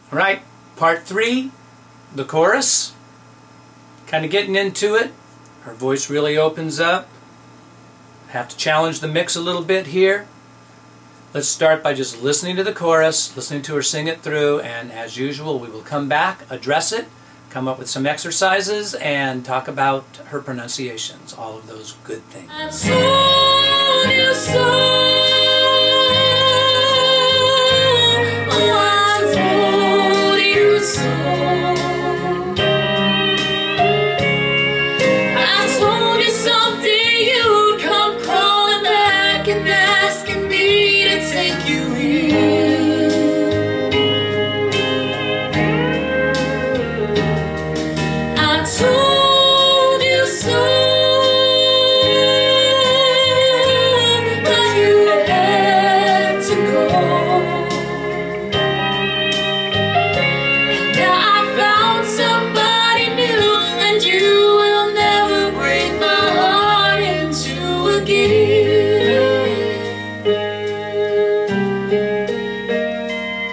All right, part 3, the chorus. Kind of getting into it. Her voice really opens up. Have to challenge the mix a little bit here. Let's start by just listening to the chorus, listening to her sing it through, and as usual we will come back, address it, come up with some exercises, and talk about her pronunciations, all of those good things. I told you so.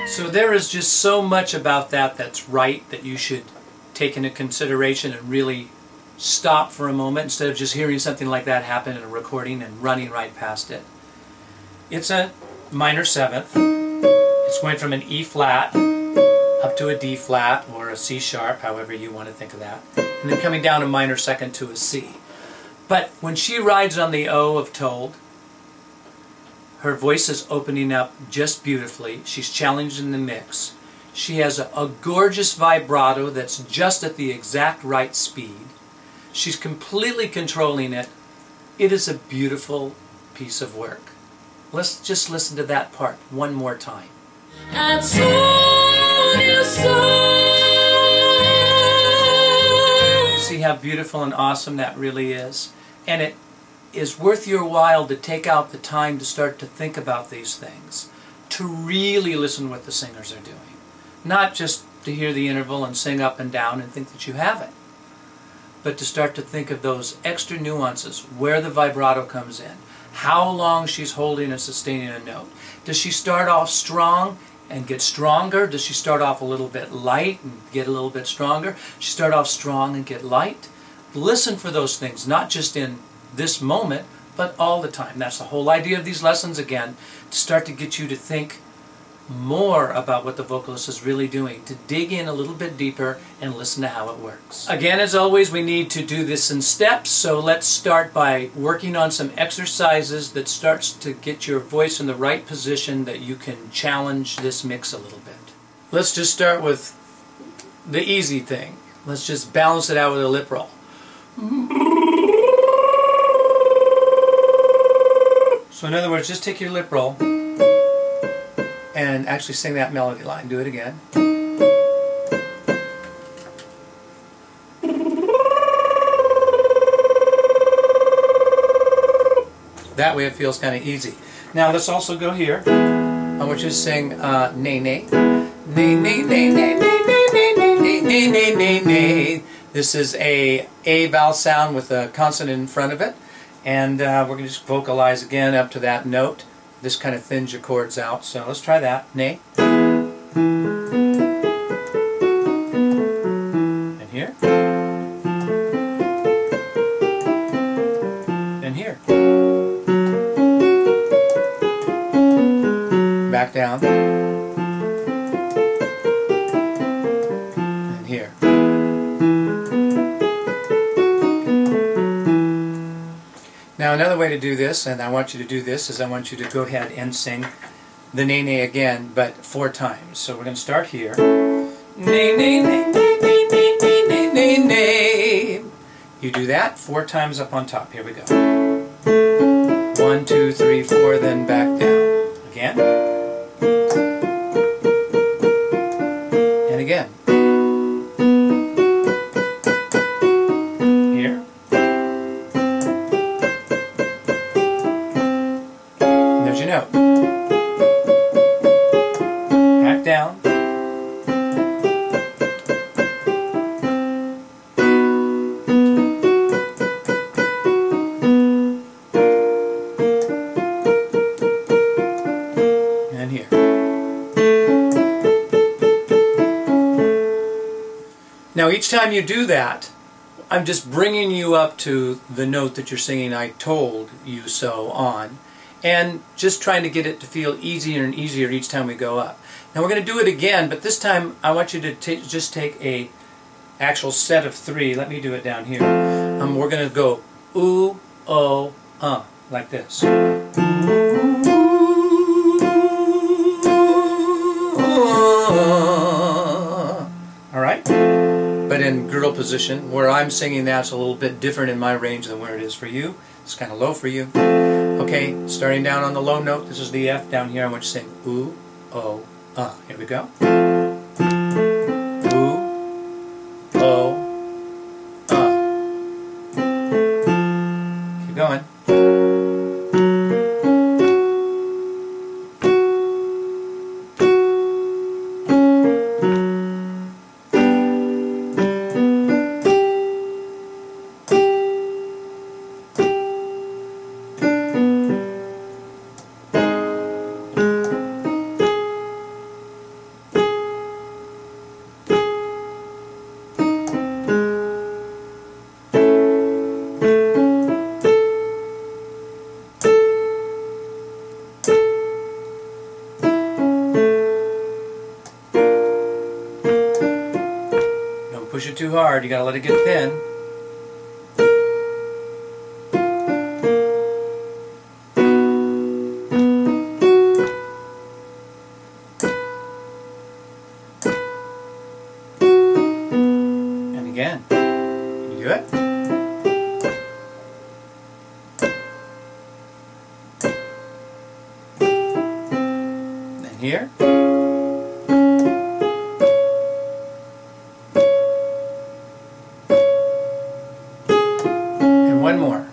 So there is just so much about that that's right that you should take into consideration and really stop for a moment instead of just hearing something like that happen in a recording and running right past it. It's a minor 7th. It's going from an E flat up to a D flat or a C sharp, however you want to think of that, and then coming down a minor 2nd to a C. But when she rides on the O of told, her voice is opening up just beautifully. She's challenging the mix. She has a gorgeous vibrato that's just at the exact right speed. She's completely controlling it. It is a beautiful piece of work. Let's just listen to that part one more time. I told you so. See how beautiful and awesome that really is? And it is worth your while to take out the time to start to think about these things, to really listen what the singers are doing. Not just to hear the interval and sing up and down and think that you have it, but to start to think of those extra nuances, where the vibrato comes in, how long she's holding and sustaining a note. Does she start off strong and get stronger? Does she start off a little bit light and get a little bit stronger? Does she start off strong and get light? Listen for those things, not just in this moment, but all the time. That's the whole idea of these lessons, again, to start to get you to think more about what the vocalist is really doing, to dig in a little bit deeper and listen to how it works. Again, as always, we need to do this in steps, so let's start by working on some exercises that starts to get your voice in the right position that you can challenge this mix a little bit. Let's just start with the easy thing. Let's just balance it out with a lip roll. So in other words, just take your lip roll and actually sing that melody line. Do it again. That way it feels kind of easy. Now let's also go here. I want you to sing nay nay. Nay nay nay nay nay nay nay nay nay nay nay nay. This is a vowel sound with a consonant in front of it. And we're going to just vocalize again up to that note. This kind of thins your chords out. So let's try that. Nay. And here. And here. Back down. And here. Now another way to do this, and I want you to do this, is I want you to go ahead and sing the nay nay again, but 4 times. So we're going to start here. Nay nay nay nay nay nay nay nay nay nay. You do that 4 times up on top. Here we go. 1, 2, 3, 4, then back down. Again. And again. Note. Back down. And here. Now each time you do that, I'm just bringing you up to the note that you're singing "I told you so" on, and just trying to get it to feel easier and easier each time we go up. Now we're going to do it again, but this time I want you to just take a actual set of 3. Let me do it down here. We're going to go ooh, oh, like this. Alright? But in girl position, where I'm singing that's a little bit different in my range than where it is for you. It's kind of low for you. Okay, starting down on the low note, this is the F. Down here I want you to sing ooh, oh, Here we go. Ooh, oh, Keep going. Push it too hard, you gotta let it get thin. And again. Can you do it? And here. One more.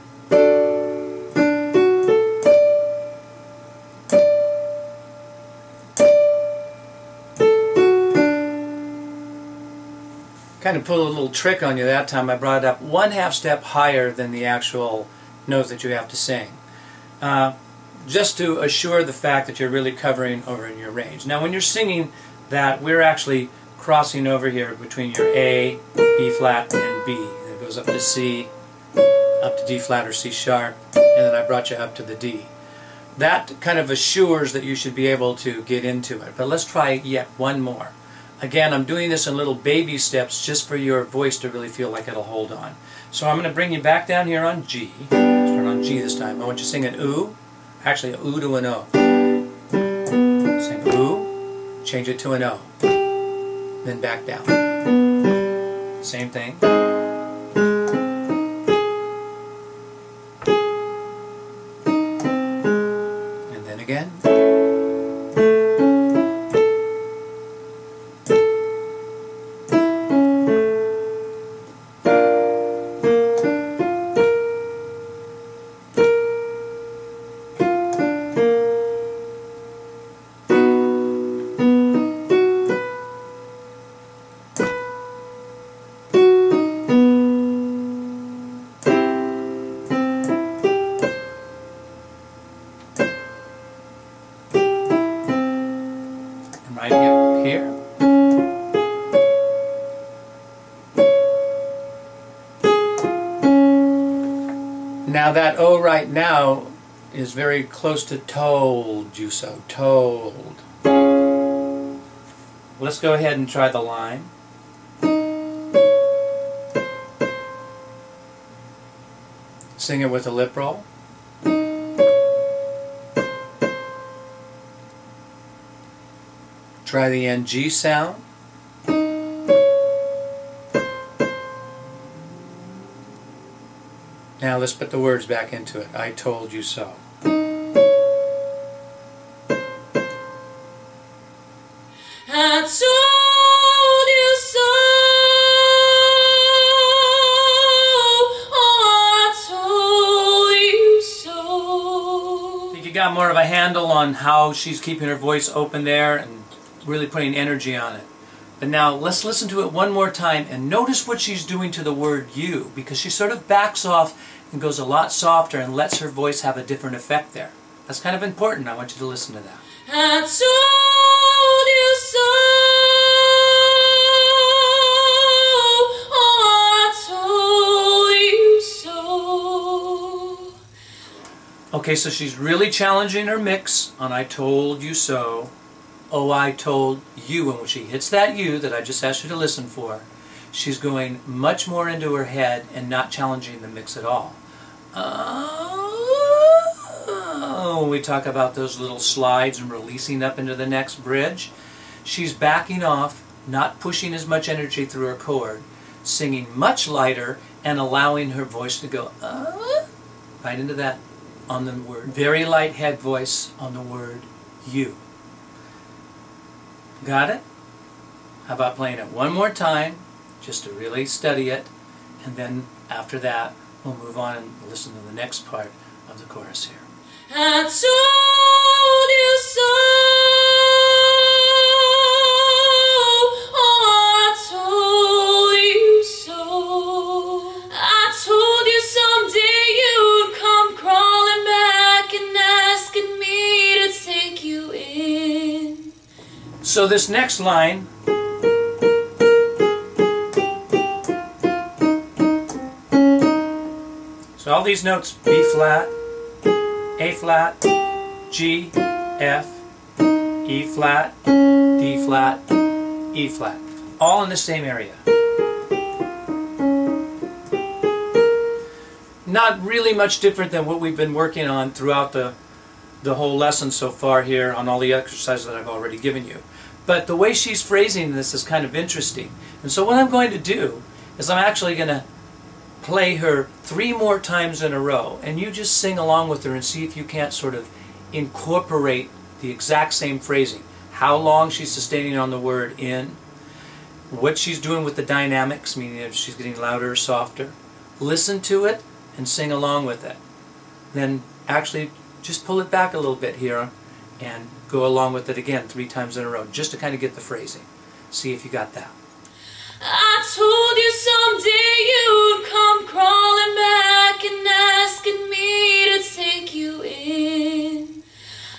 Kind of pulled a little trick on you that time. I brought it up 1/2 step higher than the actual note that you have to sing. Just to assure the fact that you're really covering over in your range. Now when you're singing that, we're actually crossing over here between your A, B flat, and B. It goes up to C, up to D flat or C sharp, and then I brought you up to the D. That kind of assures that you should be able to get into it. But let's try yet one more. Again, I'm doing this in little baby steps just for your voice to really feel like it'll hold on. So I'm going to bring you back down here on G. Start on G this time. I want you to sing an ooh, actually an ooh to an O. Sing ooh, change it to an O, then back down. Same thing. Again. Right up here. Now that O right now is very close to told you so. Told. Let's go ahead and try the line. Sing it with a lip roll. Try the NG sound. Now let's put the words back into it. I told you so. I told you so. Oh, I told you so. I think you got more of a handle on how she's keeping her voice open there and really putting energy on it. But now let's listen to it one more time and notice what she's doing to the word you, because she sort of backs off and goes a lot softer and lets her voice have a different effect there. That's kind of important. I want you to listen to that. I told you so. Okay, so she's really challenging her mix on I told you so. Oh, I told you. And when she hits that you that I just asked you to listen for, she's going much more into her head and not challenging the mix at all. Oh, we talk about those little slides and releasing up into the next bridge. She's backing off, not pushing as much energy through her chord, singing much lighter and allowing her voice to go right into that on the word. Very light head voice on the word you. Got it? How about playing it one more time just to really study it, and then after that we'll move on and listen to the next part of the chorus here. I told you so. Oh, I told you so. I told you someday you'd come crawling back and asking me to take you in. So this next line, so all these notes, B flat, A flat, G, F, E flat, D flat, E flat, all in the same area. Not really much different than what we've been working on throughout the whole lesson so far here on all the exercises that I've already given you. But the way she's phrasing this is kind of interesting. And so what I'm going to do is I'm actually going to play her 3 more times in a row, and you just sing along with her and see if you can't sort of incorporate the exact same phrasing. How long she's sustaining on the word in, what she's doing with the dynamics, meaning if she's getting louder or softer. Listen to it and sing along with it. Then actually just pull it back a little bit here and go along with it again 3 times in a row, just to kind of get the phrasing. See if you got that. I told you someday you'd come crawling back and asking me to take you in.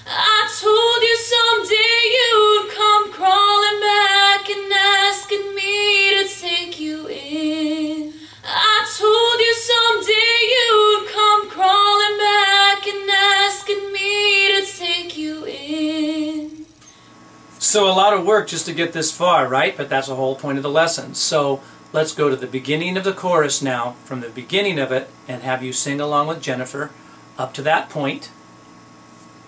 I told you someday you'd come crawling back and asking me to take you in. I told you someday you'd come crawling back and asking me to take you in. So a lot of work just to get this far, right? But that's the whole point of the lesson. So let's go to the beginning of the chorus now, from the beginning of it, and have you sing along with Jennifer up to that point.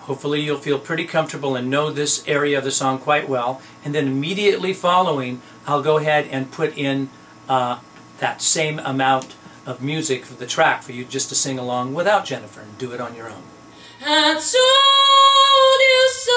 Hopefully you'll feel pretty comfortable and know this area of the song quite well. And then immediately following, I'll go ahead and put in that same amount of music for the track for you just to sing along without Jennifer and do it on your own. I told you so.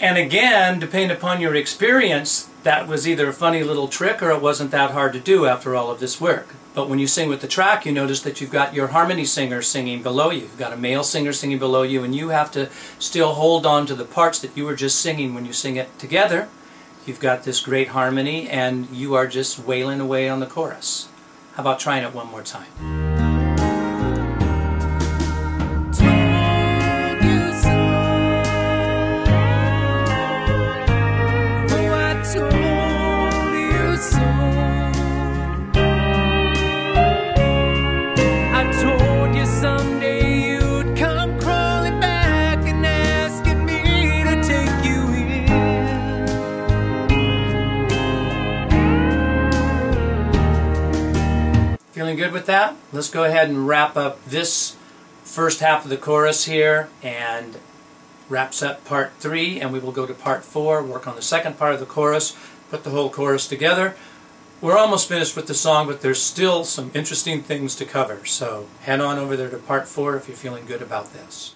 And again, depending upon your experience, that was either a funny little trick or it wasn't that hard to do after all of this work. But when you sing with the track, you notice that you've got your harmony singer singing below you. You've got a male singer singing below you, and you have to still hold on to the parts that you were just singing when you sing it together. You've got this great harmony, and you are just wailing away on the chorus. How about trying it one more time? Feeling good with that? Let's go ahead and wrap up this first half of the chorus here, and wraps up part 3, and we will go to part 4, work on the second part of the chorus, put the whole chorus together. We're almost finished with the song, but there's still some interesting things to cover, so head on over there to part 4 if you're feeling good about this.